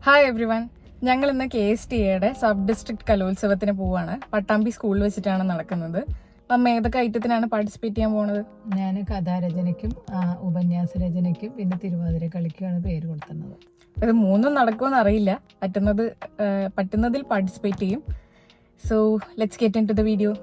Hi everyone, ഞങ്ങൾ ഇന്ന് KSTA sub district കലോത്സവത്തിന് പോവാണ്. പട്ടാമ്പി സ്കൂളിൽ വെച്ചിട്ടാണ് നടക്കുന്നത്. അപ്പം ഏതൊക്കെ ഐറ്റത്തിനാണ് പാർട്ടിസിപ്പേറ്റ് ചെയ്യാൻ പോകുന്നത്? ഞാൻ കഥാരചനയ്ക്കും ഉപന്യാസ രചനയ്ക്കും പിന്നെ തിരുവാതിര കളിക്കുമാണ് പേര് കൊടുക്കുന്നത്. ഇത് മൂന്നും നടക്കുമെന്ന് അറിയില്ല. പറ്റുന്നതിൽ പാർട്ടിസിപ്പേറ്റ് ചെയ്യും. So let's get into the video.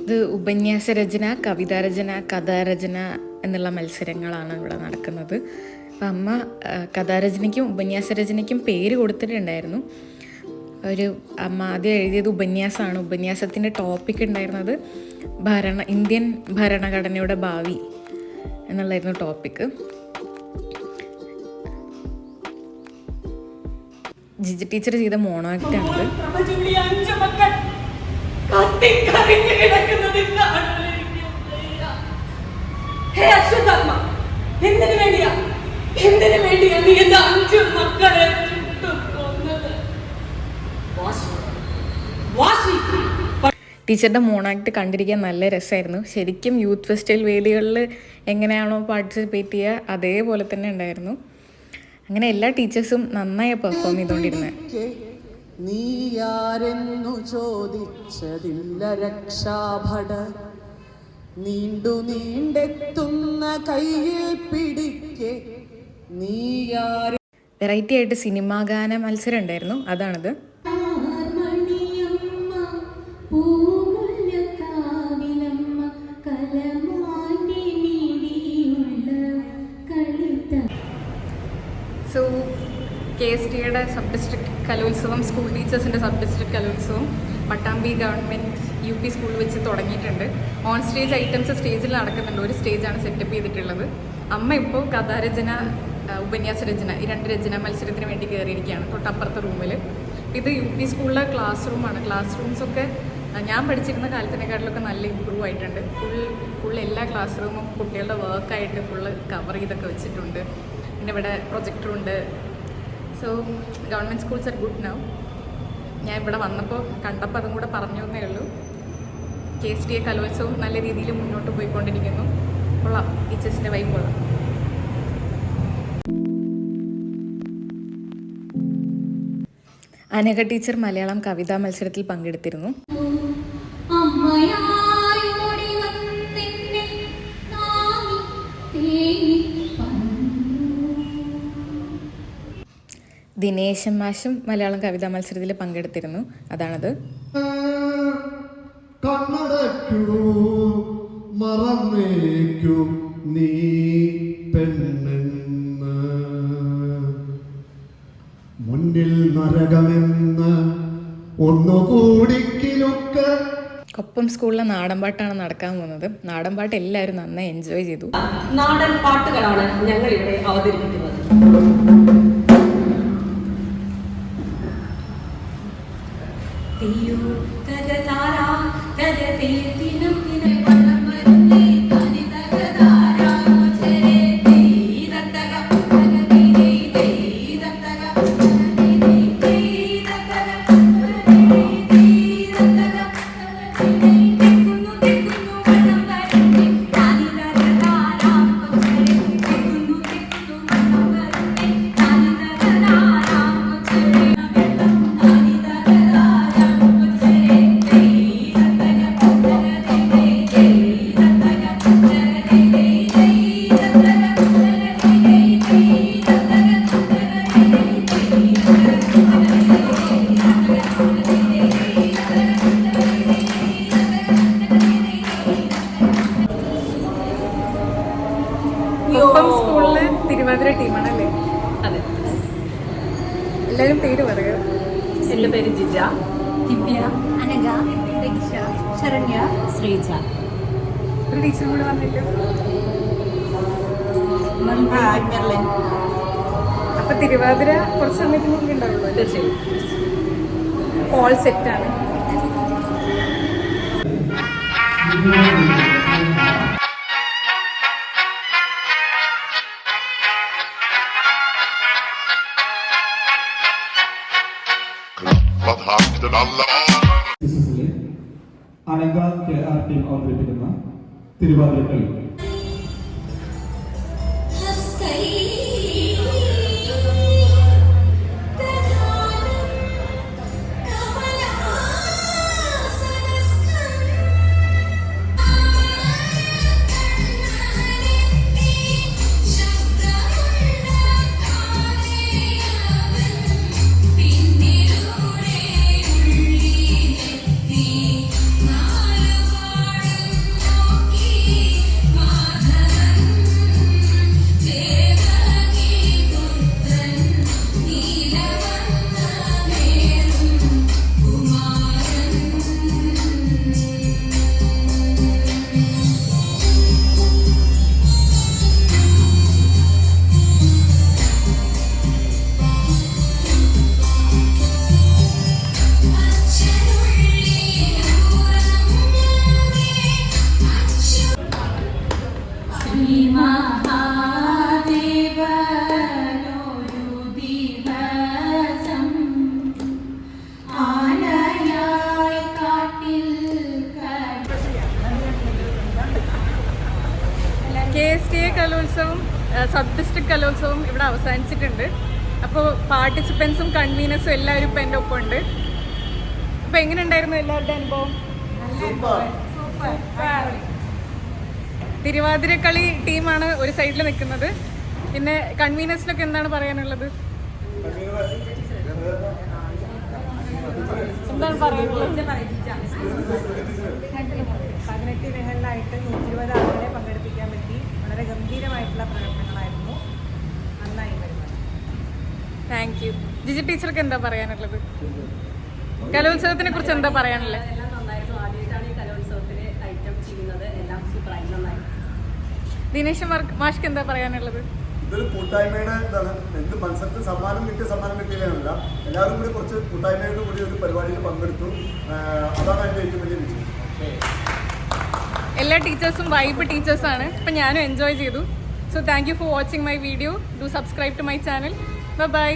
ഇത് ഉപന്യാസ രചന, കവിതാരചന, കഥാരചന എന്നുള്ള മത്സരങ്ങളാണ് ഇവിടെ നടക്കുന്നത്. അപ്പം അമ്മ കഥാരചനയ്ക്കും ഉപന്യാസ രചനയ്ക്കും പേര് കൊടുത്തിട്ടുണ്ടായിരുന്നു. അമ്മ ആദ്യം എഴുതിയത് ഉപന്യാസമാണ്. ഉപന്യാസത്തിൻ്റെ ടോപ്പിക് ഉണ്ടായിരുന്നത് ഇന്ത്യൻ ഭരണഘടനയുടെ ഭാവി എന്നുള്ളായിരുന്നു ടോപ്പിക്ക്. ജിജി ടീച്ചർ ചെയ്ത മോണോ ആക്റ്റാണിത്. ടീച്ചറുടെ മോണോ ആക്ട് കണ്ടിരിക്കാൻ നല്ല രസമായിരുന്നു. ശരിക്കും യൂത്ത് ഫെസ്റ്റിവൽ വേദികളിൽ എങ്ങനെയാണോ പാർട്ടിസിപ്പേറ്റ് ചെയ്യുക അതേപോലെ തന്നെ ഉണ്ടായിരുന്നു. അങ്ങനെ എല്ലാ ടീച്ചേഴ്സും നന്നായി പെർഫോം ചെയ്തുകൊണ്ടിരുന്നത്. നീയാരെന്നു ചോദിച്ചതില്ല രക്ഷാഭട, നീണ്ടു നീണ്ടെത്തുന്ന കയ്യിൽ പിടിക്കെ നീയാരെ. വെറൈറ്റി ആയിട്ട് സിനിമാ ഗാന മത്സരം ഉണ്ടായിരുന്നു. അതാണിത്. സോ KSTA സബ് ഡിസ്ട്രിക്ട് കലോത്സവം, സ്കൂൾ ടീച്ചേഴ്സിൻ്റെ സബ് ഡിസ്ട്രിക്ട് കലോത്സവം പട്ടാമ്പി ഗവൺമെൻറ് UP സ്കൂളിൽ വെച്ച് തുടങ്ങിയിട്ടുണ്ട്. ഓൺ സ്റ്റേജ് ഐറ്റംസ് സ്റ്റേജിൽ നടക്കുന്നുണ്ട്. ഒരു സ്റ്റേജാണ് സെറ്റപ്പ് ചെയ്തിട്ടുള്ളത്. അമ്മ ഇപ്പോൾ കഥാരചന, ഉപന്യാസ രചന, ഈ 2 രചന മത്സരത്തിന് വേണ്ടി കയറിയിരിക്കുകയാണ് തൊട്ടപ്പുറത്തെ റൂമിൽ. ഇത് UP സ്കൂളിലെ ക്ലാസ് റൂമാണ്. ക്ലാസ് റൂംസൊക്കെ ഞാൻ പഠിച്ചിരുന്ന കാലത്തിനെക്കാട്ടിലൊക്കെ നല്ല ഇമ്പ്രൂവ് ആയിട്ടുണ്ട്. ഫുൾ എല്ലാ ക്ലാസ് റൂമും കുട്ടികളുടെ വർക്കായിട്ട് ഫുള്ള് കവർ ചെയ്തൊക്കെ വെച്ചിട്ടുണ്ട്. പിന്നെ ഇവിടെ പ്രൊജക്ടറുണ്ട്. So government schools are good now. ഞാൻ ഇവിടെ വന്നപ്പോൾ കണ്ടപ്പോൾ അതും കൂടെ പറഞ്ഞു എന്നേ ഉള്ളൂ. KSTA കലോത്സവം നല്ല രീതിയിൽ മുന്നോട്ട് പോയിക്കൊണ്ടിരിക്കുന്നു. കൊള്ളാം, ടീച്ചേഴ്സിൻ്റെ വൈബ് കൊള്ളാം. അനഘ ടീച്ചർ മലയാളം കവിതാ മത്സരത്തിൽ പങ്കെടുത്തിരുന്നു. ദിനേശൻ മാഷും മലയാളം കവിതാ മത്സരത്തിൽ പങ്കെടുത്തിരുന്നു. അതാണത്. മുന്നിൽ നരകമെന്ന് ഒന്നുകൂടിക്കിലൊക്കെ. കൊപ്പം സ്കൂളിലെ നാടൻപാട്ടാണ് നടക്കാൻ പോകുന്നത്. നാടൻപാട്ട് എല്ലാവരും നന്നായി എൻജോയ് ചെയ്തു. നാടൻ പാട്ടുകളാണ് ഞങ്ങൾ ഇവിടെ അവതരിപ്പിക്കുന്നത്. അതെ. എല്ലാവരും പേര് പറയുക. എൻ്റെ പേര് ജിജ. ദിവ്യ, അനഘ, ദീക്ഷ, ശരണ്യ, ശ്രീജ. ഒരു ടീച്ചറും കൂടെ വന്നില്ല. മെർലിൻ. അപ്പൊ തിരുവാതിര കുറച്ച് സമയത്തിനുള്ളിൽ ഉണ്ടാവുള്ളൂ. തീർച്ചയായും. ഓൾ സെറ്റാണ്. അനങ്ക KR ടീം അവതരിപ്പിക്കുന്ന തിരുവാതിരക്കളി. KSTA കലോത്സവം സബ് ഡിസ്ട്രിക്ട് കലോത്സവം ഇവിടെ അവസാനിച്ചിട്ടുണ്ട്. അപ്പോൾ പാർട്ടിസിപ്പൻസും കൺവീനേഴ്സും എല്ലാവരും ഇപ്പം എൻ്റെ ഒപ്പം ഉണ്ട്. അപ്പോൾ എങ്ങനെ ഉണ്ടായിരുന്നു എല്ലാവരുടെ അനുഭവം? തിരുവാതിരക്കളി ടീമാണ് ഒരു സൈഡിൽ നിൽക്കുന്നത്. പിന്നെ കൺവീനേഴ്സിനൊക്കെ എന്താണ് പറയാനുള്ളത്? എന്താണ് പറയാനുള്ളത്? 18 ഇനങ്ങളിലായിട്ട് 120 ആളുകളെ പങ്കെടുപ്പിക്കാൻ പറ്റി. വളരെ ഗംഭീരമായിട്ടുള്ള പ്രകടനങ്ങളായിരുന്നു. നന്നായി വരുന്നത്. Thank you. ജിജി ടീച്ചർക്ക് എന്താ പറയാനുള്ളത്? കലോത്സവത്തിനെ കുറിച്ച് എന്താ പറയാനുള്ളത്? എല്ലാം നന്നായിരുന്നു. ആദ്യമായിട്ടാണ് ഈ കലോത്സവത്തിന് ഐറ്റം ചെയ്യുന്നത്. എല്ലാം സൂപ്പറായി നന്നായി. ദിനേശ് മാഷ്ക്ക് എന്താ പറയാനുള്ളത്? ഇതൊരു കൂട്ടായ്മയുടെ ഇതാണ്. എന്ത് മത്സരത്തിൽ സമ്മാനം കിട്ടിയില്ല. എല്ലാവരും കൂടി കുറച്ച് കൂട്ടായ്മയോട് കൂടി ഒരു പരിപാടിയിൽ പങ്കെടുത്തു. അതാണ് എൻ്റെ ഏറ്റവും വലിയ വിജയം. എല്ലാ ടീച്ചേഴ്സും വൈബ് ടീച്ചേഴ്സാണ്. അപ്പം ഞാനും എൻജോയ് ചെയ്തു. So thank you for watching my video. Do subscribe to my channel. By.